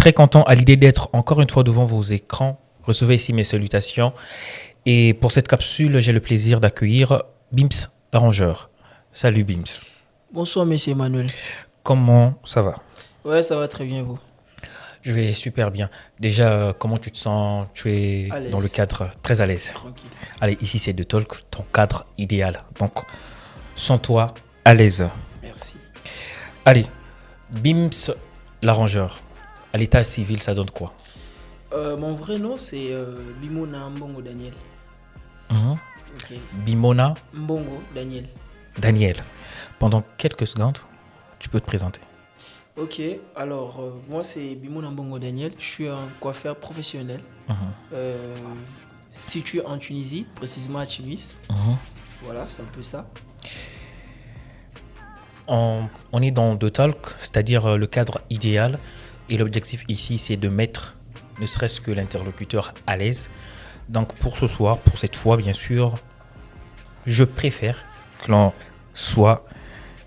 très content à l'idée d'être encore une fois devant vos écrans. Recevez ici mes salutations. Et pour cette capsule, j'ai le plaisir d'accueillir Bims l'arrangeur. Salut Bims. Bonsoir, monsieur Emmanuel. Comment ça va? Ouais, ça va très bien, vous. Je vais super bien. Déjà, comment tu te sens? Tu es dans le cadre très à l'aise. Tranquille. Allez, ici c'est de Talk, ton cadre idéal. Donc, sens-toi à l'aise. Merci. Allez, Bims l'arrangeur. À l'état civil, ça donne quoi? Mon vrai nom, c'est Bimona Mbongo Daniel. Ok. Bimona Mbongo Daniel. Daniel. Pendant quelques secondes, tu peux te présenter. Ok, alors moi c'est Bimona Mbongo Daniel. Je suis un coiffeur professionnel situé en Tunisie, précisément à Tunis. Voilà, c'est un peu ça. On est dans The Talk, c'est-à-dire le cadre idéal. Et l'objectif ici, c'est de mettre ne serait-ce que l'interlocuteur à l'aise. Donc pour ce soir, pour cette fois, bien sûr, je préfère que l'on soit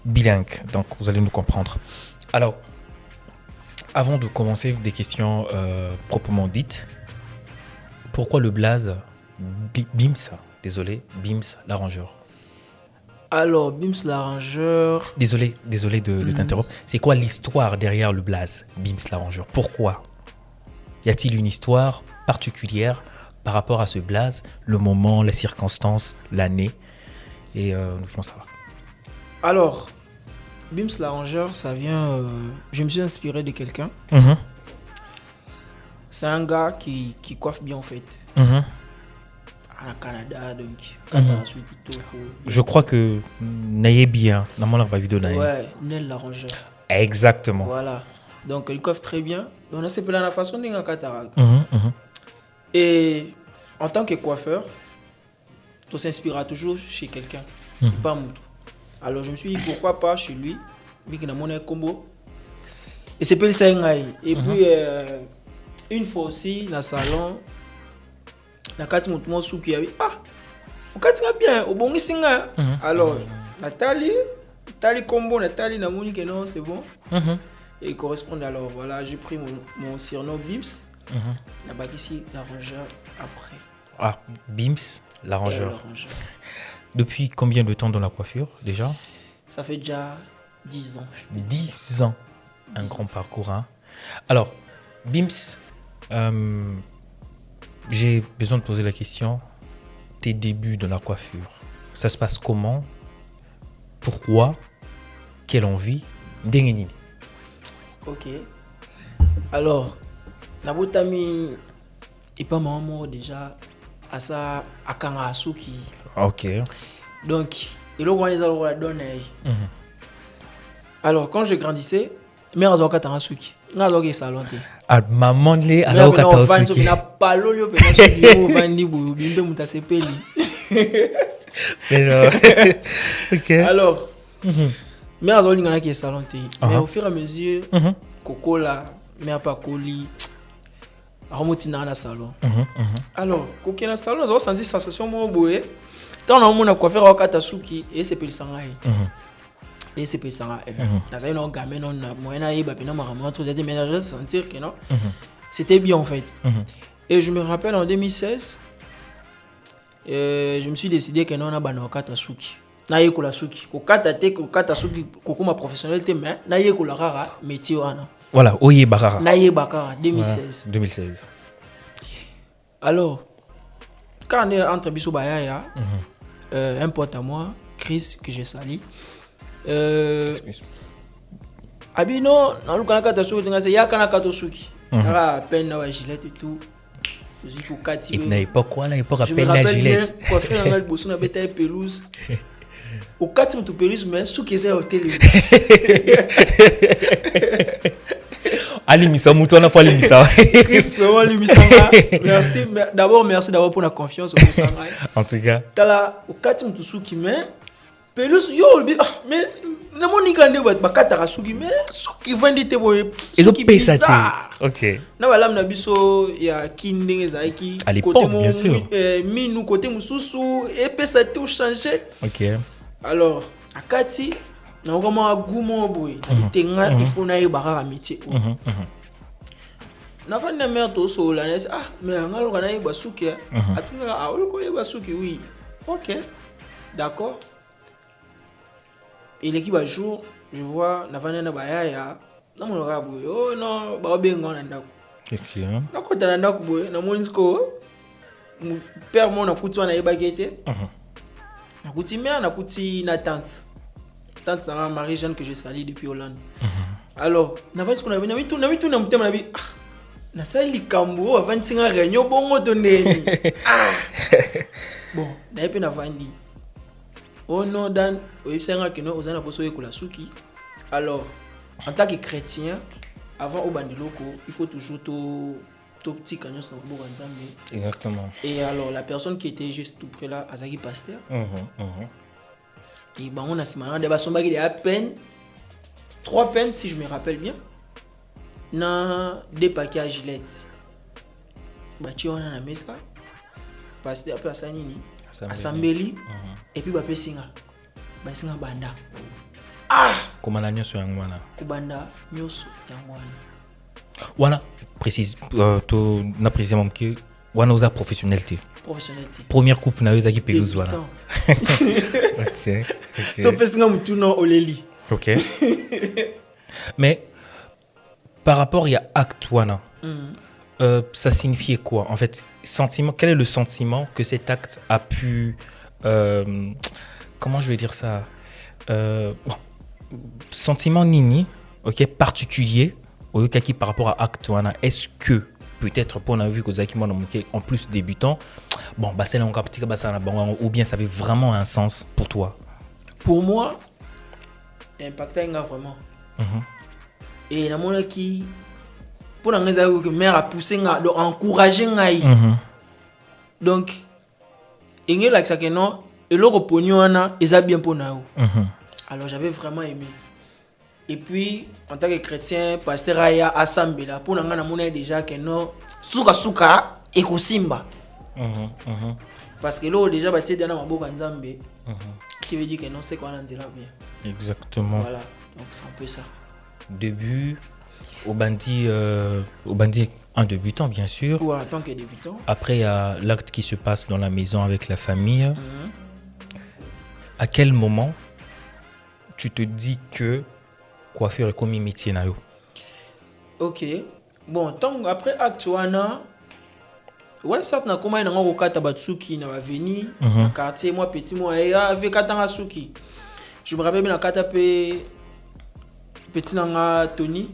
bilingue. Donc vous allez nous comprendre. Alors, avant de commencer des questions proprement dites, pourquoi le blaze Bims? Désolé, Bims l'arrangeur. Alors, Bims l'arrangeur. Désolé de t'interrompre. C'est quoi l'histoire derrière le blaze Bims l'arrangeur? Pourquoi? Y a-t-il une histoire particulière par rapport à ce blaze? Le moment, les circonstances, l'année? Et nous voulons savoir. Alors, Bims l'arrangeur, ça vient... je me suis inspiré de quelqu'un. C'est un gars qui coiffe bien en fait. À Canada, donc. Je crois que Naye bien, dans mon vidéo Naye. Ouais, Nel l'arrangeur. Exactement. Voilà. Donc il coiffe très bien. On a cette la façon de Qatar. Et en tant que coiffeur, tu s'inspires toujours chez quelqu'un. Pas moi. Alors je me suis dit pourquoi pas chez lui, vu qu'il a mon combo. Et c'est pas le Sengai. Et puis une fois aussi dans le salon, la carte monte mon sou qui a dit ah, on carte bien, au bon singa. Alors Nathalie combo, Nathalie n'a moni que non, c'est bon. Et il correspond alors voilà, j'ai pris mon surnom Bims. La bague ici, l'arrangeur après. Ah, Bims l'arrangeur. Depuis combien de temps dans la coiffure déjà? Ça fait déjà 10 ans. 10 ans. Un grand parcours. Hein. Alors, Bims, j'ai besoin de poser la question. Tes débuts dans la coiffure, ça se passe comment? Pourquoi? Quelle envie? Dengenini. Ok. Alors, Nabotami et pas maman déjà à ça à Kangasuki. Ok. Donc, il a les alors la donne. Alors, quand je grandissais, mère a zoka Kangasuki. N'a zoka salon. Ah, maman les alors Kangasuki. Na palo yo pe na so bandi bu bimbe mutasepeli. Ok. Alors, mère a zoka qui salon. Mais au fur et à mesure, Coco là, mère pas coli. Remonti dans le salon. Alors, quand on a le salon, on a senti sensation mon boé. Tant on a coiffé au Katasuki et c'est pas le sangai. Et c'est pas le sangai. Dans ça, on gamin on a moyen y ba pena marama tout des ménages sentir que non. C'était bien en fait. Et je me rappelle en 2016 je me suis décidé que non on a bana au Katasuki. Na yekola suki. Ko katate ko Katasuki ko kuma professionnel te mais na yekola rara métier ana. Voilà, Oye Bakara. Naye Bakara, 2016. Voilà, 2016. Alors, quand on est entre Bissou Bayaya, un pote à moi, Chris, que j'ai sali, Abino, dans le cas de Katasuki, il y a Kanakatosuki. Il y a peine dans la gilet et tout. Il n'a pas quoi là, il peut rappeler la gilet. Quoi faire un bosson avec ta pelouse. Au 4 de pelouse, mais sous qui est au télé. Ali Missa, Mouton a fallu Missa. Chris, vraiment, Ali Missa. Merci. D'abord, merci d'avoir pour la confiance au Missa. En tout cas. T'as là, au 4 de sous qui met. Pelouse, yo, mais. Ne m'en n'y a pas de souki, mais sous qui vendit tes boys. Ils ont payé ça. Ok. Na wala mnabiso ya kindenge zaiki. À l'époque, bien sûr. Minou côté mususu et pesa tout changer. Ok. Alors, akati. Na vraiment goumon boy. Tenga il faut na yebara métier. nafani na mère to so la mais ngalo kana yeba suki atunga oloko yeba suki oui OK d'accord et l'équipe à jour je vois nafani na bayaya na mon rabu oh non ba obenga na ndako na kota na ndako boye na monisko père mon na kutwa na yeba kete na kuti mère na kuti na tante ça Marie Jeanne que je salue depuis Hollande alors nafani ce qu'on avait na mitu na mutema na bi na sali kambo avant singa réunion bongo to neni bon na epe na vandi oh non dan o singa que nous ozana poso ekola suki alors en tant que chrétien avant au bandiloko il faut toujours to petit canyon sur le nzambe exactement et alors la personne qui était juste tout près là azaki pasteur et on a simana de basomba qui est à peine 3 peines si je me rappelle bien na des paquets à Gillette bati on a na mesa pasteur après ça nini asambeli et puis bape singa banda komana nyoso yangwana kubanda nyoso yangwana wana précise to na précisément que wana oza professionnalité première coupe na yoza ki pelouse wana OK so pesinga mutu no oleli OK mais par rapport à acte wana ça signifiait quoi en fait sentiment quel est le sentiment que cet acte a pu comment je vais dire ça sentiment nini OK particulier au cas qui par rapport à acte wana est-ce que peut-être pour on a vu que Zaki Mwana en plus débutant bon bah c'est là on capte ou bien ça avait vraiment un sens pour toi? Pour moi impacté vraiment et na mona qui pour na ngeza que mère a poussé nga donc encourager ngai donc ingé like ça que non et le repognon wana eza bien pour na alors j'avais vraiment aimé et puis en tant que chrétien pasteur aya asambela pour nga na mona déjà que non suka et kosimba parce que là déjà bati dans maboka nzambe qui veut dire que non c'est quoi nzela bien exactement voilà donc c'est un peu ça début au bandit un débutant bien sûr ou en tant que débutant après il y a l'acte qui se passe dans la maison avec la famille à quel moment tu te dis que coiffeur est comme un métier na yo? OK bon tant après acte wana ouais ça na comment na ngoko kata batsuki na baveni na quartier moi petit moi et avec katanga suki je me rappelle bien na kata pe petit nanga Tony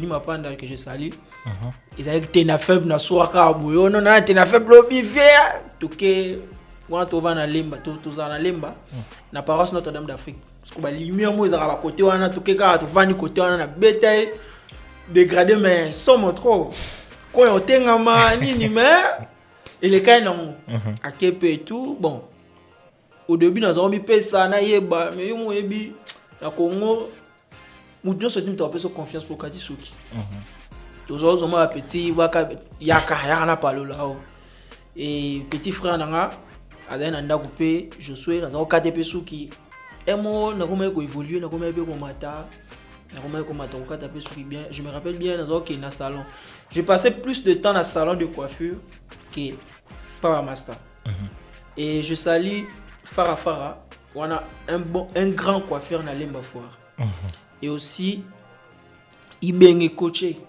Mapanda que je salue ils avaient tena faible na soaka boyo non na tena faible biver toke quand on va na lemba tout ça na lemba na paroisse Notre-Dame d'Afrique parce que ba lumière moi ezaka ba côté wana toke ka to vani côté wana na bétail dégradé mais somme trop quand on tengama nini mais il est quand non à kepe et tout bon au début nous avons mis pesa na yeba mais yo mo yebi na Congo mutu so tim to apesa confiance pour kati suki toujours zo ma petit waka yaka na palo là et petit frère nanga adana nda coupé je suis na ko kati pe suki emo na ko me ko évoluer na ko me be ko mata na ko me ko mata ko kati pe suki bien je me rappelle bien na zo ke na salon je passais plus de temps dans salon de coiffure que par master et je salue Farah on a un grand coiffeur na Lemba Foire et aussi Ibenge coaché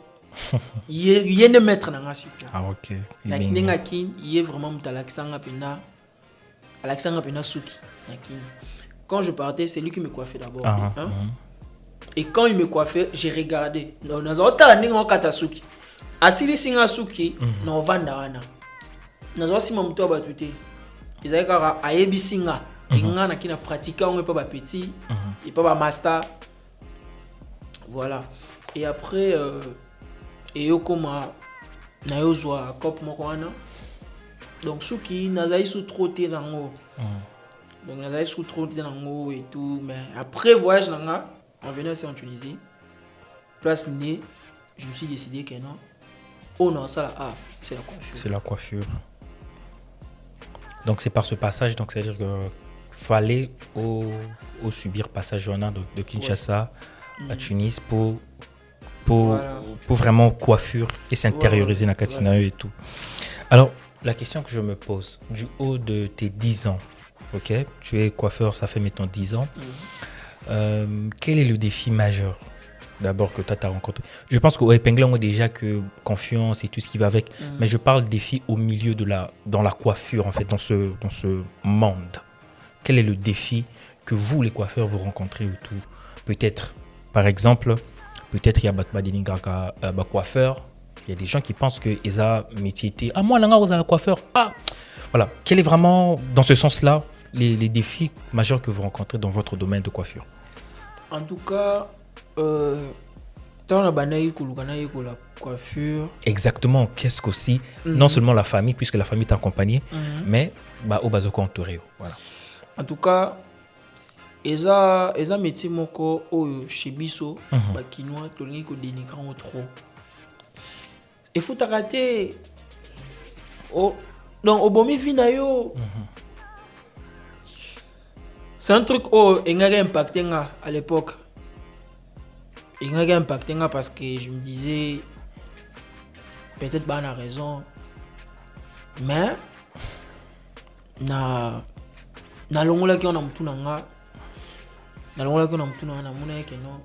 il est maître dans la suite OK la ninga kin il est vraiment mutalaxanga pena Alexandre pena suki nakin quand je partais c'est lui qui me coiffait d'abord et quand il me coiffait j'ai regardé dans la ninga on katasuki asili singa suki na vanda wana nazo sima mto batute ils kara ayebi singa inga na kina pratiquer on pas ba petit et pas ba master voilà et après et yo koma na yo zwa cop moko wana donc suki nazai sous trotter nango donc nazai sous trotter nango et tout mais après voyage nanga on venait aussi en Tunisie place née je me suis décidé que non oh non ça là c'est la coiffure donc c'est par ce passage donc c'est à dire que fallait au subir passage de Kinshasa à Tunis pour pour vraiment coiffure et s'intérioriser dans Katina et tout. Alors, la question que je me pose, du haut de tes 10 ans, ok, tu es coiffeur, ça fait maintenant 10 ans, quel est le défi majeur d'abord que toi tu as rencontré? Je pense qu'au épinglé, on a déjà que confiance et tout ce qui va avec, mais je parle défi au milieu dans la coiffure, en fait, dans ce monde. Quel est le défi que vous, les coiffeurs, vous rencontrez ou tout? Peut-être, par exemple, peut-être il y a des coiffeurs, il y a des gens qui pensent que ils ont métier. Ah, moi, là, vous êtes coiffeur. Ah, voilà. Quel est vraiment, dans ce sens-là, les défis majeurs que vous rencontrez dans votre domaine de coiffure? En tout cas, dans la coiffure. Exactement. Qu'est-ce qu'aussi, non seulement la famille, puisque la famille t'accompagne, mais au bazoko entouré. Voilà. En tout cas, eza métier moko chez biso bakinois tolingi ko dénigrer trop. Il faut t'arrêter. Donc au bomi vina yo. C'est un truc engagé impacté à l'époque. Engagé impacté parce que je me disais peut-être pas on a raison. Mais na longola ki on a mtunanga. Na longola ki on a mtunanga na muna ke non.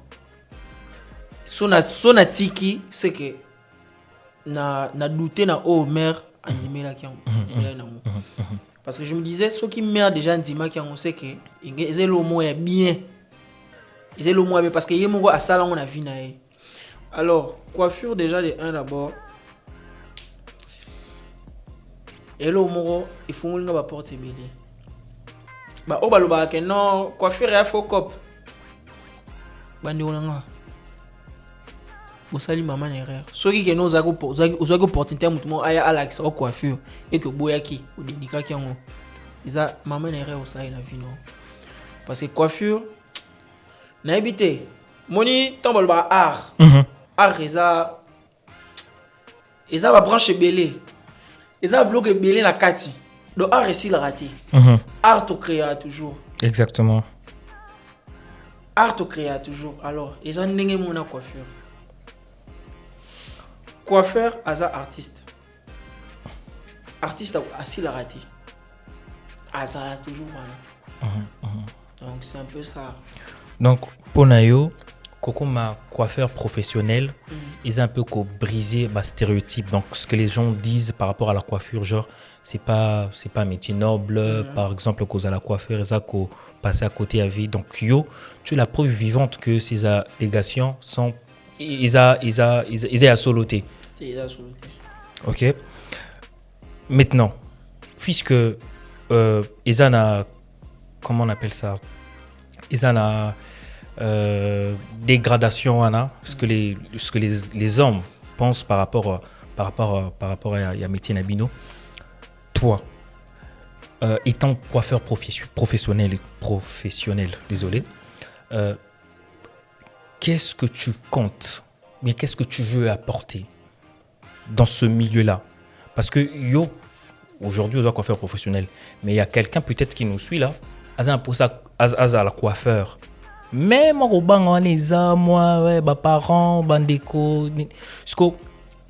So na tiki c'est que na douté na mère andimela ki andimela na mo. Parce que je me disais ceux qui mère déjà andima ki on sait que ils le mot est bien. Ils le mot bien parce que yemo a sala on a vie na. Alors coiffure déjà de un d'abord. Et le mot il faut qu'on va porter bien. Bah au baloba que non coiffure ya faux cop. Bandi onanga. Bosali maman erreur. Soki que nous zago opportunité mutumo aya Alex au coiffure et que boyaki ou délicat qui ont. Isa maman erreur ça na vie non. Parce que coiffure na habité. Moni tombol ba art. Art isa va branche belé. Isa bloqué belé na kati. Donc art ici la raté. Art to créer toujours. Exactement. Art to créer toujours. Alors, ils ont n'engagé mon coiffure. Coiffeur, asa artiste. Artiste assis la raté. Asa là toujours voilà. Donc c'est un peu ça. Donc pour Nayo, Kokoma coiffeur professionnel, ils ont un peu brisé le stéréotype. Donc ce que les gens disent par rapport à la coiffure, genre c'est pas un métier noble. Par exemple, cause à la coiffure, ils ont passé à côté à vie. Donc yo, tu es la preuve vivante que ces allégations sont ils ont soloté. Ok. Maintenant, puisque ils ont comment on appelle ça, ils ont dégradation ce que les hommes pensent par rapport à Yamétier Nabino. Toi, étant coiffeur professionnel, désolé, qu'est-ce que tu comptes, mais qu'est-ce que tu veux apporter dans ce milieu-là? Parce que aujourd'hui, on est coiffeur professionnel, mais il y a quelqu'un peut-être qui nous suit là, à la coiffeur. Même moi, mes parents, bandeko,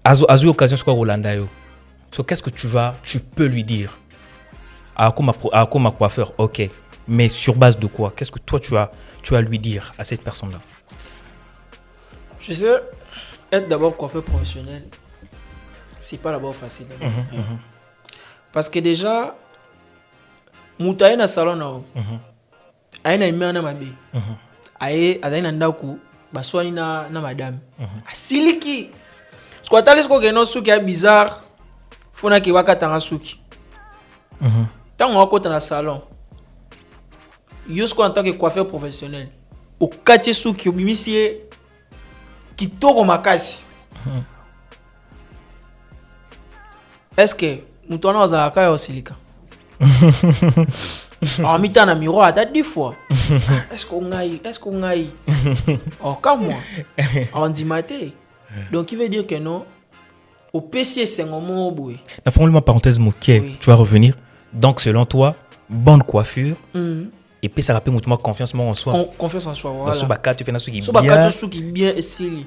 à l'occasion, c'est quoi Rolanda yo? Qu'est-ce que tu peux lui dire à ma coiffeur? Ok, mais sur base de quoi? Qu'est-ce que toi tu as à lui dire à cette personne-là? Je sais, être d'abord coiffeur professionnel, c'est pas d'abord facile. Parce que déjà, moutaye na salon na aye na imé na mabe. Aye na ndaku baswani na madame. Asiliki. Squatali sko ke no suki a bizarre. Fona ki waka tanga suki. Tant on côté na salon. Yosko en tant que coiffeur professionnel. Au quartier suki obimisie kitoko makasi. Est-ce que mutona wazaka ya osilika? En mitant na miroir à 10 fois. Est-ce qu'on aille? Oh, comme moi. On dit maté. Donc, il veut dire que non. Au PC, c'est un moment au bout. La formule parenthèse, tu vas revenir. Donc, selon toi, bonne coiffure. Et puis, ça rappelle mutuellement confiance en soi. Confiance en soi, voilà. Dans ce bacat, tu fais un truc qui bien. Ce bacat, qui bien et sili.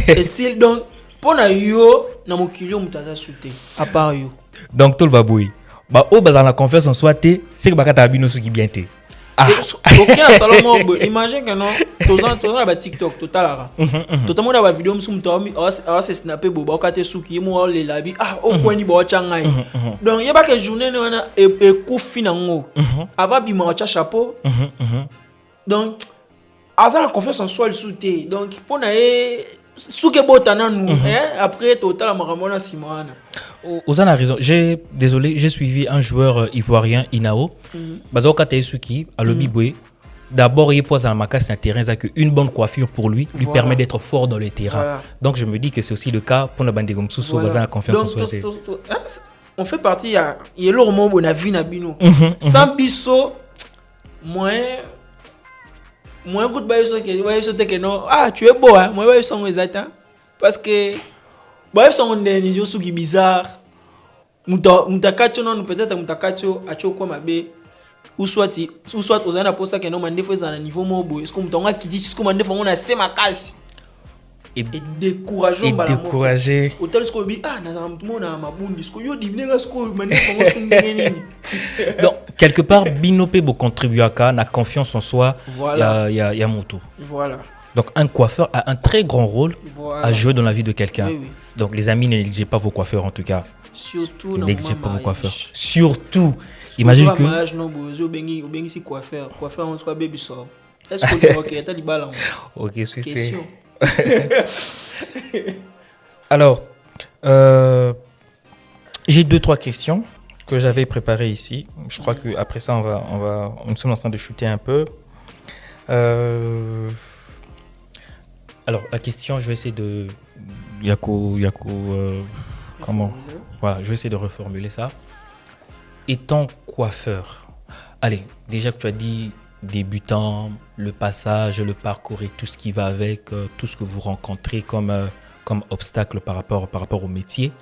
Et style donc pour na yo na mokili mutaza souté à part yo. Donc tout le baboui. Bah au bazar la confiance en soi té, c'est que bakata abino su qui bien té. Aucun salon imagine que non toza ba TikTok totalara. Totalement na ba vidéo msu mtomi se snapper boba okate suki mo le labi o kwani ba changai. Donc yeba que journée na e ku finango. Ava bima o chapeau. Donc asa la confiance en soi le souté. Donc pour na souke botana nous après total maramona simana. Ozan a raison. Désolé, j'ai suivi un joueur ivoirien, Inao. Bazo Kataysuki, à l'Obiboué. D'abord, il pose dans ma casse un terrain, c'est qu'une bonne coiffure pour lui permet d'être fort dans le terrain. Voilà. Donc, je me dis que c'est aussi le cas pour la bande de Gomsoussou, Ozan a confiance en soi. On fait partie, il y a le moment où on a vu Nabino. Sans biso, moins good que non. Ah, tu es beau, hein. Moi, je suis exact. Parce que. Bah, sont des choses qui bizarres. Mutakatio non peut-être mutakatio acho kwa mabe ou soit aux ana pour ça que non mande faut à niveau mobo est-ce que mutonga qui dit ce que mande faut on a c'est ma casse et décourageant bala décourager hôtel ce que bi na tout monde na mabundi ce que yo di venir ce que mande faut nini. Donc quelque part Binope bo contribuer à la confiance en soi. Voilà. Il y a moto. Voilà. Donc un coiffeur a un très grand rôle à jouer dans la vie de quelqu'un. Oui. Donc les amis, ne négligez pas vos coiffeurs en tout cas. Surtout ne négligez pas vos coiffeurs. Surtout. Imagine que mariage non bengi si coiffeur on soit baby sort. Est-ce que OK, t'as du ballon. OK, c'est question. Alors j'ai 2-3 questions que j'avais préparées ici. Je crois que après ça nous sommes en train de chuter un peu. Alors la question, je vais essayer de comment voilà, je vais essayer de reformuler ça. Étant coiffeur, allez, déjà que tu as dit débutant, le passage, le parcours et tout ce qui va avec, tout ce que vous rencontrez comme obstacle par rapport au métier.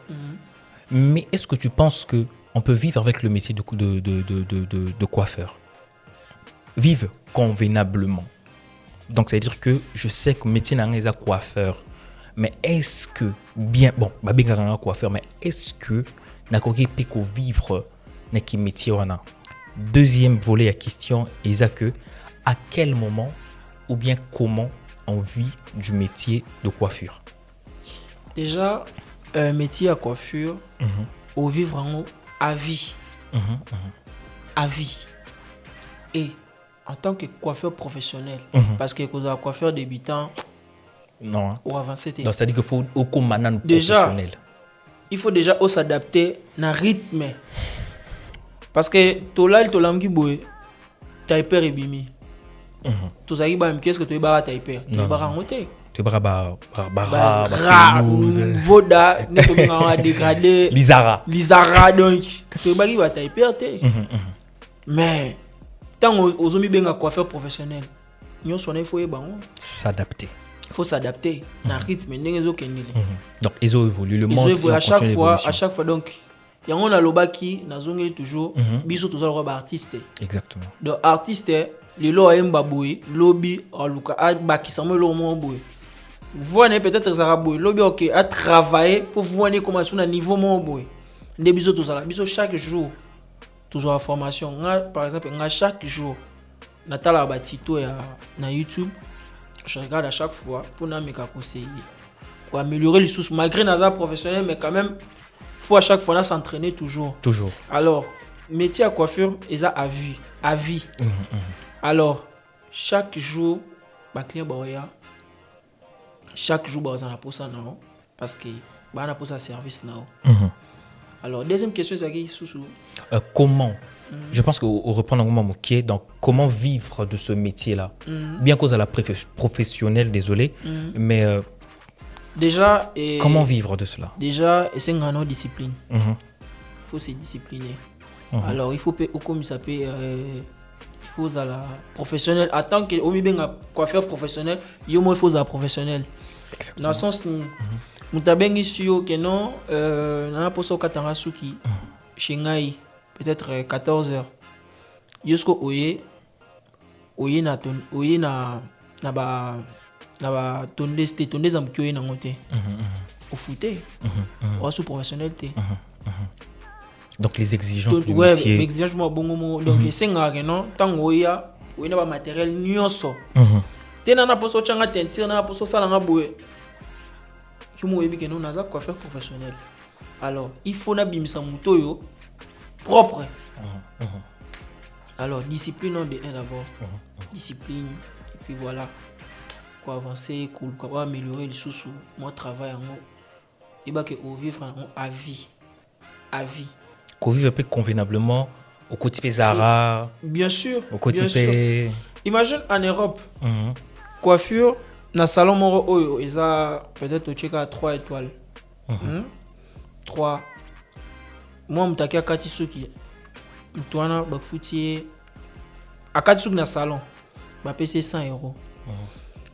Mais est-ce que tu penses que on peut vivre avec le métier de coiffeur? Vivre convenablement. Donc, ça veut dire que je sais que le métier n'est pas coiffeur. Mais est-ce que, bien, bon, je coiffeur, mais est-ce que n'a pas vivre dans métier? Deuxième volet à question, est que à quel moment ou bien comment on vit du métier de coiffure? Déjà, métier à coiffure, au vivre en haut, à vie. À vie. Et en tant que coiffeur professionnel, parce que quand un coiffeur débutant, non, ou avancé, donc ça dit qu'il faut au commandant professionnel. Il faut déjà s'adapter à rythme. Parce que tolal tolamgi boy, taïper et bimi. Tout ça qui ba qu'est-ce que tu es bara taïper, tu es bara monter. Tu es bara voda, ne to nga dégradé. Lizara donc tu es bara taïper té. Mais tant aux zombies bien à coiffeur professionnel, nous sommes il faut s'adapter. Il faut s'adapter à rythme. Donc ils ont évolué, le monde évolue à chaque fois. Donc il y a un loba qui n'a jamais toujours biso tous les artistes. Exactement. Donc artiste les lois aiment baboué lobby aluka a baki samo lo mo boy. Voyez peut-être zaraboué lobby OK à travailler pour voir comment sur un niveau mo boy. Des biso tous ça biso chaque jour toujours en formation. Par exemple, chaque jour, Natala Batito na YouTube, je regarde à chaque fois pour nous conseiller. Pour améliorer les sources, malgré notre professionnel, mais quand même, il faut à chaque fois s'entraîner toujours. Toujours. Alors, métier à coiffure, ils à vie. À vie. Alors, chaque jour, client Boya, chaque jour, on a pour ça, parce que on a pour ça service. Alors, deuxième question, c'est comment je pense qu'on reprend un moment qui est donc comment vivre de ce métier-là. Bien cause à la professionnelle, désolé, mais déjà comment vivre de cela? Déjà, c'est une discipline. Il faut se discipliner. Alors, il faut comme ça peut il faut à la professionnelle. En tant que coiffeur professionnel, il faut à la professionnelle. Dans le sens où Mutabengi suyo que non, na poso katanga suki shingai peut-être 14h. Yosko oye na na tondeuse amkio na ngote au footé au sous professionnalité donc les exigences du ouais, métier exigence moi bongo donc c'est ngaka non tango ya na ba matériel nyonso tena na poso changa teinture na poso sala nga boye tu mo yebi que non naza coiffeur professionnel alors il faut na bimisa muto yo propre alors discipline de un d'abord discipline et puis voilà quoi avancer quoi améliorer les sous moi travail en et bah que au vivre à vie qu'on vive un peu convenablement au quotidien Zara bien sûr au quotidien imagine en Europe coiffure na salon moro oyo eza peut-être au check à 3 étoiles 3 moi mutaki akati suki mtwana bafutie akati suki na salon ba pc 100 euros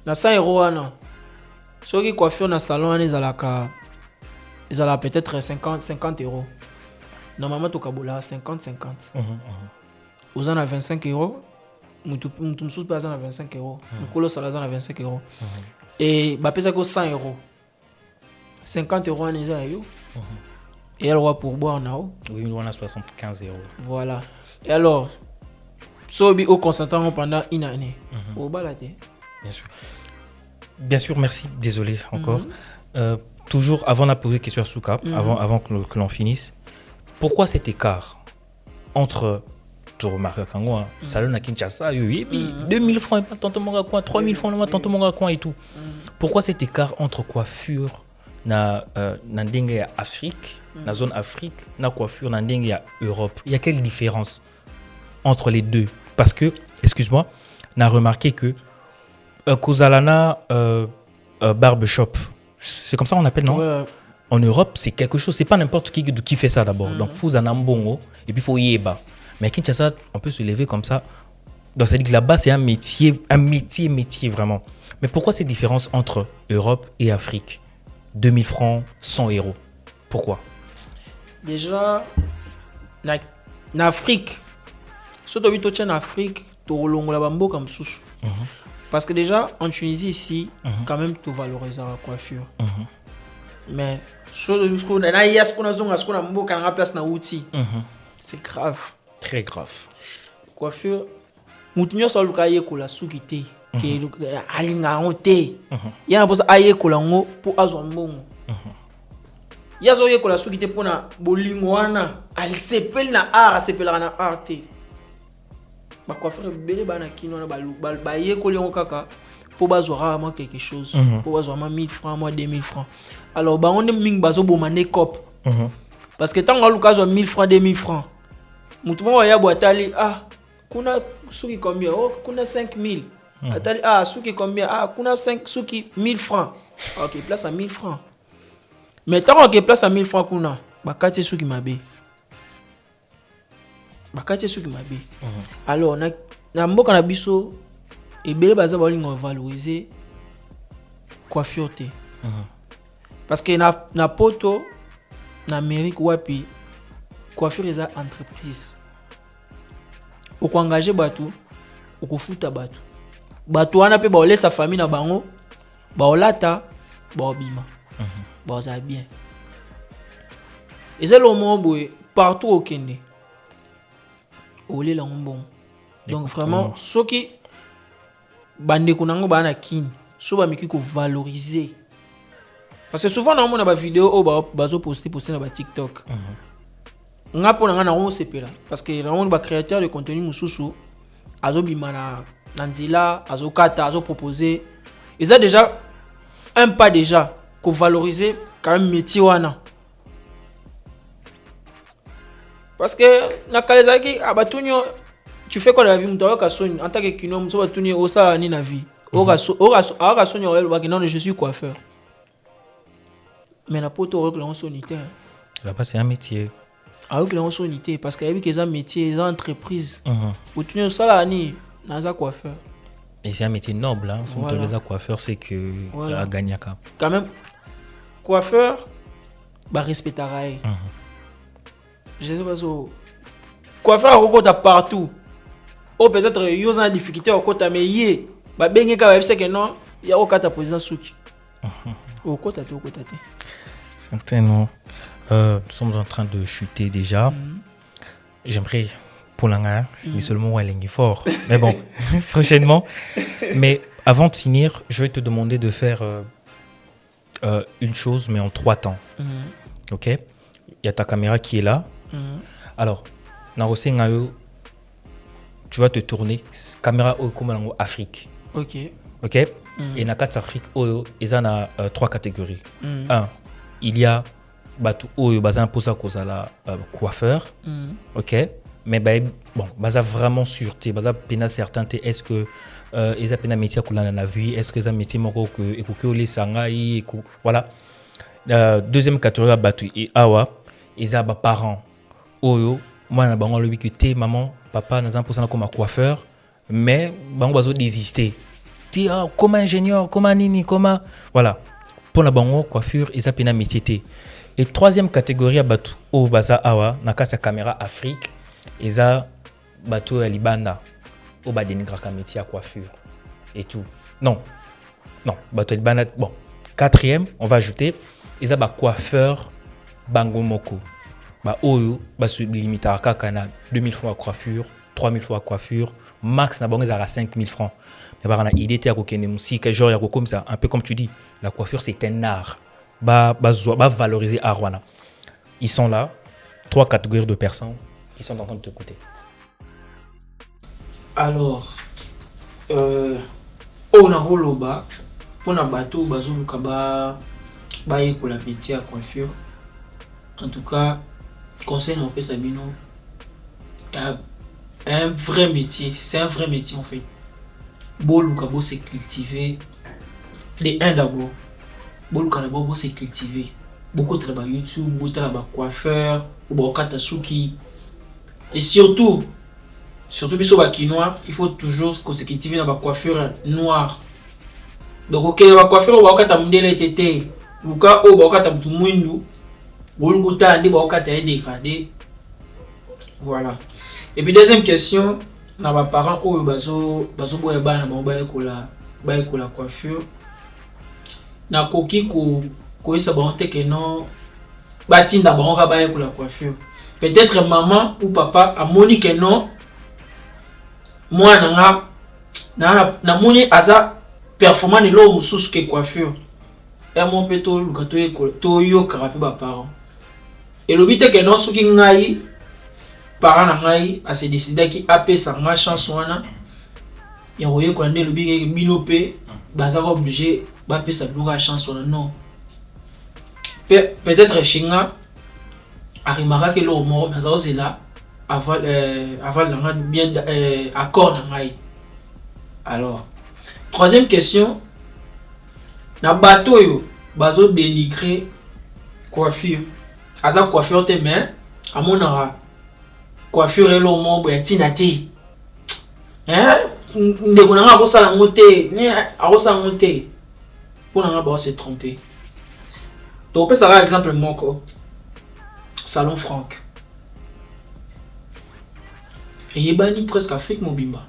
na 100 euros wana soki coiffure na salon wana ezalaka peut-être 50 euros normalement tokabola 50 oza na 25 euros mutu mususu pe aza na 25 euros mukolo sala aza na 25 euros et ba pesa ko 100 euros 50 euros wana eza yo et alors pour boire nao oui on a 75 euros voilà et alors sobi au consentant pendant une année au balaté bien sûr merci désolé encore toujours avant de poser question à Souka avant que l'on finisse pourquoi cet écart entre tu remarques quand moi salon à Kinshasa 2000 francs et pas tant mon coin 3000 francs moi tant mon coin et tout pourquoi cet écart entre coiffure na ndenge Afrique na zone Afrique na coiffure na ndenge Europe il y a quelle différence entre les deux parce que excuse-moi n'a remarqué que Kozalana barbershop c'est comme ça on appelle non ouais. En Europe c'est quelque chose c'est pas n'importe qui fait ça d'abord donc faut un ambongo et puis faut yeba mais à Kinshasa on peut se lever comme ça donc ça dit que là-bas c'est un métier vraiment mais pourquoi cette différence entre Europe et Afrique 2000 francs 100 euros pourquoi déjà en Afrique surtout tu es en Afrique tu longola bamboka msusu parce que déjà en Tunisie ici quand même tu valorises la coiffure mais c'est grave très grave coiffure mutunyo so lukaye ko la sukite ke alinga onte yana posa aye ko lango pour azwa mbongo yazo ye ko la sukite pona bolingo wana ali sepel na art sepelaka na art ba coiffeur bele bana kino na ba ye ko lengo kaka pour bazwa rarement quelque chose pour bazwa 1000 francs moi 2000 francs alors ba on ming bazo bomane cop parce que tant nga zo 1000 francs 2000 francs mutu mo ya boatali kuna suki combien kuna 5000 atali suki combien kuna 5 suki 1000 francs OK place à 1000 francs mais tant que place à 1000 francs kuna bakati suki mabe alors na mboka na biso ebele baza balingo valoriser coiffure te parce que na poto na Amérique wapi coiffure eza entreprise oko engager batu oko futa batu wana pe ba olesa famille na bango ba olata ba obima ba oza bien eza lo moboy partout au Kenya olela ngombon donc vraiment soki bande kunango bana kin so ba miki ko valoriser parce que souvent on a ba vidéo au bazo poster na ba TikTok ngapo na on sepela parce que on ba créateur de contenu mususu azo bimana nanzila azo kata azo proposer ils a déjà un pas déjà ko valoriser quand même métier wana parce que na kalezaki abatunyo tu fais quoi dans la vie mutawa ka soni en tant que kino muso batunyo o sala ni na vie o ka soni o ba non je suis coiffeur mais na poto o que l'on sonité là-bas c'est un métier avec la sonité parce qu'il y a vu que c'est un métier c'est une entreprise batunyo sala ni naza coiffeur et c'est un métier noble hein son voilà. Coiffeur c'est que voilà. Gagner quand même coiffeur ba respectera je sais pas so coiffeur au côté partout ou peut-être yo a difficulté au côté mais yé ba bengi ka ba que non il y a aucun président Souki. Au côté. Certainement. Nous sommes en train de chuter déjà. J'aimerais pour l'anga, c'est seulement un ligne fort. Mais bon, prochainement. Mais avant de finir, je vais te demander de faire une chose, mais en 3 temps. Ok? Il y a ta caméra qui est là. Alors, tu vas te tourner. Caméra comme Afrique. Ok. Ok? Et dans Afrique, il y a 3 catégories. 1, il y a coiffeur. Ok? Mais bon, vraiment sûreté. Certain, est-ce que ils ont un métier qu'on a vu? Est-ce que c'est un métier que voilà. Deuxième catégorie, et awa, ils ont des parents. Oyo, moi, je suis que maman, papa, nous avons comme coiffeur, mais ils ont désisté. Comme ingénieur, comme nini, comme. Voilà. Pour la coiffure, ils ont un métier. Et troisième catégorie, au baza awa, nakasa caméra Afrique, ils ont bateau libanda, au bas dénigrer métier à coiffure et tout. Non, bateau libanda. Bon, quatrième, on va ajouter, ils ont coiffeur bangomoko. Oyo, se limite à 2000 francs à coiffure, 3000 francs à coiffure, max na ils ont 5000 francs. Mais par exemple, il était à musique, genre comme ça, un peu comme tu dis, la coiffure c'est un art. Valoriser Arwana. Ils sont là, 3 catégories de personnes qui sont en train de t'écouter. Alors, on a roloba pour un bateau, pour la métier à coiffure. En tout cas, conseil on peut s'abino. Un vrai métier, c'est un vrai métier en fait. Bolukabo c'est cultiver les un d'abord. Bolukabo c'est cultiver. Beaucoup de travail YouTube, beaucoup de travail coiffeur, beaucoup de souki. Et surtout biso bakinois, il faut toujours que se cultiver dans la coiffure noire. Donc OK, la coiffure ba okata mundele tete. Luka o ba okata mtu mwindu. Bolunguta ndi ba okata dégradé. Voilà. Et puis deuxième question, na ba parents o bazo boya bana ba la coiffure. Na koki ko esa ba onte que non batinda ba onka ba la coiffure. Peut-être maman ou papa a moni que non. Moi na moni aza performant ni lo mususu ke coiffure. Et mon peto lukato to yo karape ba parents. Et le but est que non soki ngai parents na ngai a se décider ki apesa nga chance wana. Ya roye ko ndé le bi binope baza obligé ba pesa luka chance wana non. Peut-être chinga arimara ke lo mo na za ozela avant bien accord na ngai. Alors, troisième question, na bateau yo bazo dénigrer coiffure. Aza coiffure te mais à mon ara coiffure lo mo boya tinate. Ndeko na nga ko sala ngote, ni a ko sala ngote. Pour na nga ba se tromper. Donc peut ça exemple moko. Salon Franck. Et il bani presque Afrique Mobimba.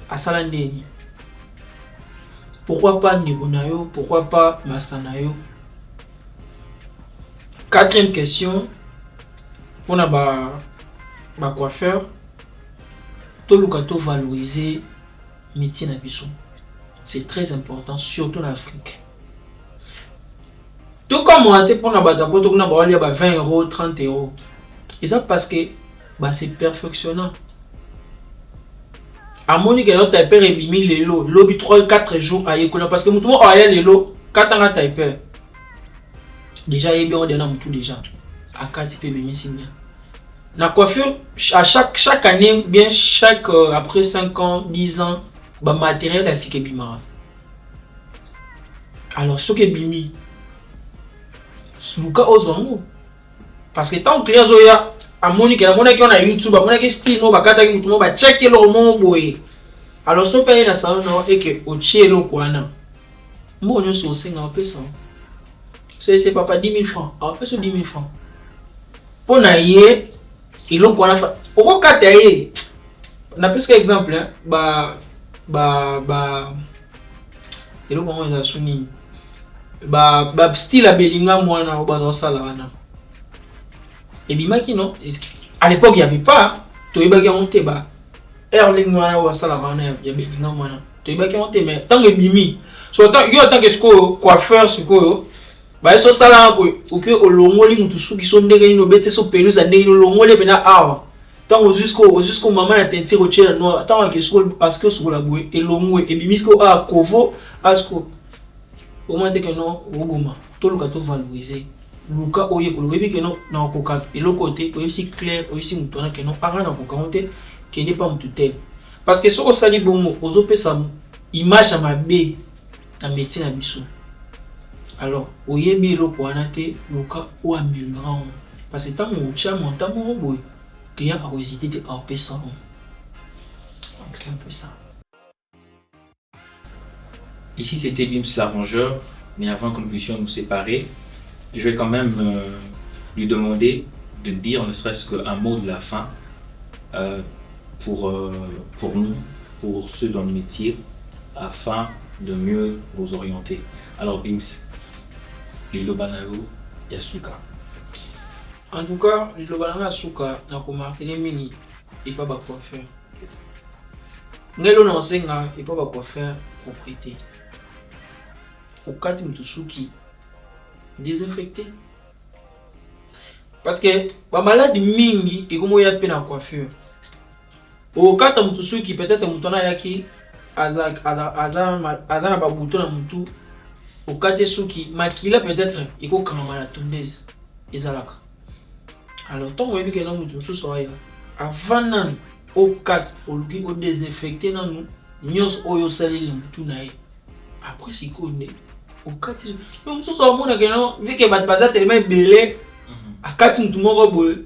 À Salandeni. Pourquoi pas Nebonayo? Pourquoi pas Mastanayo? Quatrième question. Pour na coiffeur. Tout le gâteau valoriser métier na biso. C'est très important, surtout en Afrique. Tout comme on a été pour na batapo, tout comme on a 20 €, 30 €. Et ça parce que c'est perfectionnant. À mon niveau, notre typer est bimi les lots. Lobby 3-4 jours à l'école. Parce que nous avons les lots 4 ans à typer. Déjà, il y a bien tout déjà. À 4 types bimi signer. La coiffure, à chaque année, bien après 5 ans, 10 ans, le matériel est ce bimara. Alors, ce qui est bimi, c'est le cas aux hommes. Parce que tant que les gens à Monique, on a YouTube, on a style, on va checker le moment boy. Alors ce pays na salon et que au chelo kwana. Bon nous so 50 pesos. C'est papa 10 000 francs. Alors fait 10 000 francs. Pour na yé, il lo kwana fa. Au kataye. Na plus que exemple et le moment ils a soumis style à Bellingham mwana au bazar salana et bimaki non à l'époque il y avait pas to ibaki monté Erling mwana au salana ya Bellingham mwana to ibaki monté mais tant que bimi so tant que ce coiffeur ce ko so sala ko que olongoli mutu suki so ndenge ni no bete so pelusa ndenge no longoli pena awa tant jusqu'au maman a teinté au tchela noir tant que ce parce que sur la bouée et longo et bimisko a kovo asko au moins que non oguma tout le cadeau valorisé luka oye ko lobi que non na ko ka et le côté aussi clair aussi mutu na que non ara na ko compter que n'est pas mutu tel parce que soko sali bomo ozope sa image à ma bé ta métier na biso alors oyebi lo ko anate luka o améliorer parce que tant mon chat mon tant mon boy client a hésité de en ça donc c'est un peu ça. Ici, c'était Bims l'arrangeur, mais avant que nous puissions nous séparer, je vais quand même lui demander de dire ne serait-ce qu'un mot de la fin pour nous, pour ceux dans le métier, afin de mieux vous orienter. Alors Bims, Lilo Banao Yasuka. En tout cas, Lilo Banao Yasuka, n'a pas martelé mini, et pas quoi faire. Ngelo na ensenga, et pas quoi faire, propriété. Au cas où tu souki désinfecté parce que ba malade mingi et comme il y a peine en coiffure au cas où tu souki peut-être mutona yaki azak azana ba bouton na mutu au cas où souki makila peut-être il faut quand même la tondeuse ezalaka alors tant que que na mutu sous soya avant nan au cas au luki au désinfecté na nous nyos oyo salile mutu na après c'est qu'on est au cas où nous sommes au monde que non vu que bat bazar tellement belé à quatre mutu moko boy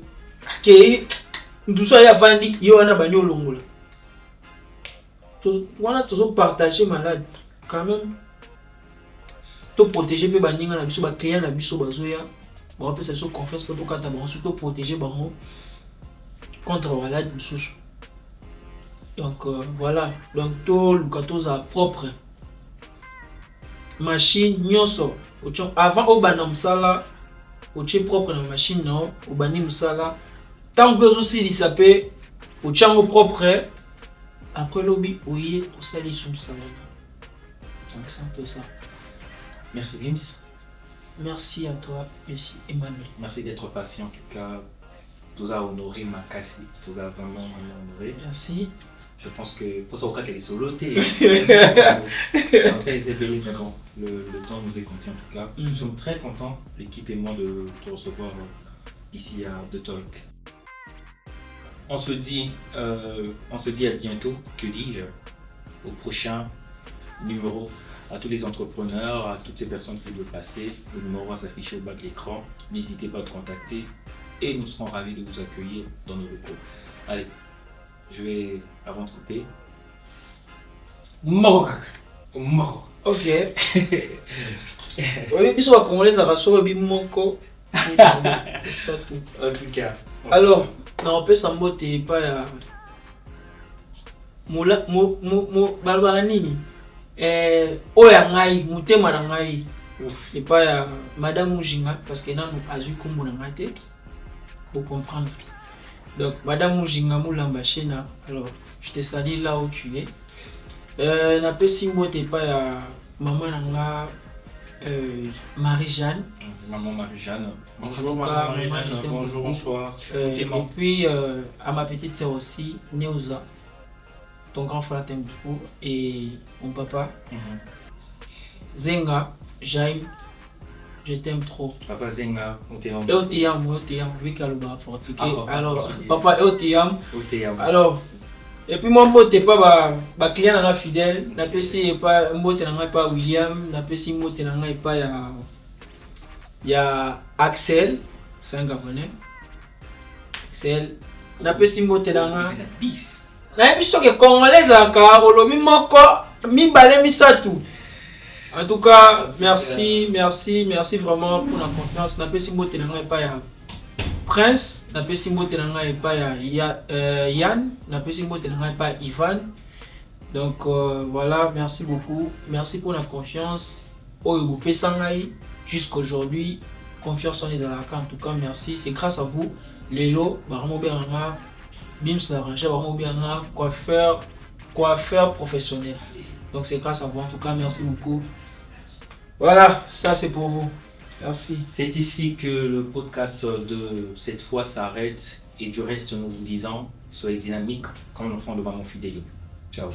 que nous sommes ya vandi yo na banyo longola to wana to partager malade quand même to protéger pe baninga na biso ba client na biso bazoya ba pe ça so confiance pour to kata ba surtout protéger bango contre malade biso donc voilà donc to lukato za propre machine nyonso avant au bana musala au propre na machine non au bani musala tant que aussi il s'appelle au chango propre après lobby oui au sali sous musala donc c'est un peu ça. Merci Bims. Merci à toi, merci Emmanuel. Merci d'être patient en tout cas. Tu as honoré ma casse, tu as vraiment honoré. Merci. Je pense que pour ça, au cas où tu es solo, tu es. Le temps nous est compté en tout cas. Nous sommes très contents, l'équipe et moi, de te recevoir ici à The Talk. On se dit à bientôt, que dis-je, au prochain numéro. À tous les entrepreneurs, à toutes ces personnes qui veulent passer, le numéro va s'afficher au bas de l'écran. N'hésitez pas à te contacter et nous serons ravis de vous accueillir dans nos locaux. Allez. Je vais, avant de couper, Moro. Ok. Oui, puis on va commencer à rassurer Moko. C'est ça tout. En tout cas. Alors, on peut s'en botter pas. Moula, Balbaranini. Oya ngai, mutema na ngai. Et pas Madame Mujinga, parce que nous avons comme on a été. Pour comprendre. Donc, Madame Mujinga Moulambachena, alors je te salue là où tu es. Na pe simbo te pa ya maman nanga Marie-Jeanne. Maman Marie-Jeanne. Bonjour maman Marie-Jeanne. Bonjour, bonsoir. Et puis à ma petite sœur aussi, Neuza. Ton grand frère t'aime beaucoup et mon papa. Zenga, Jaime. Je t'aime trop. Papa Zenga, on t'aime. Et on t'aime, vu qu'elle va portiquer. Alors, papa, on t'aime. Alors, et puis moi, je ne pas ma client fidèle. Je ne pas pas William. Je ne pas il y a Axel, c'est un Gabonais. Axel. Je ne pas pas bis. Je ne pas Congolais, Olobi Moko, mi balé mi satou. En tout cas, merci vraiment pour la confiance. N'a pas si mot pas ya Prince, n'a pas si mot pas ya Yann, n'a pas si mot pas Ivan. Donc voilà, merci beaucoup. Merci pour la confiance. Jusqu'aujourd'hui, confiance en les Alaka. En tout cas, merci. C'est grâce à vous. Lélo, Barmo Beranga, Bims Laranja, Barmo Beranga, coiffeur professionnel. Donc c'est grâce à vous. En tout cas, merci beaucoup. Voilà, ça c'est pour vous. Merci. C'est ici que le podcast de cette fois s'arrête. Et du reste, nous vous disons, soyez dynamiques comme l'enfant de maman fidèle. Ciao.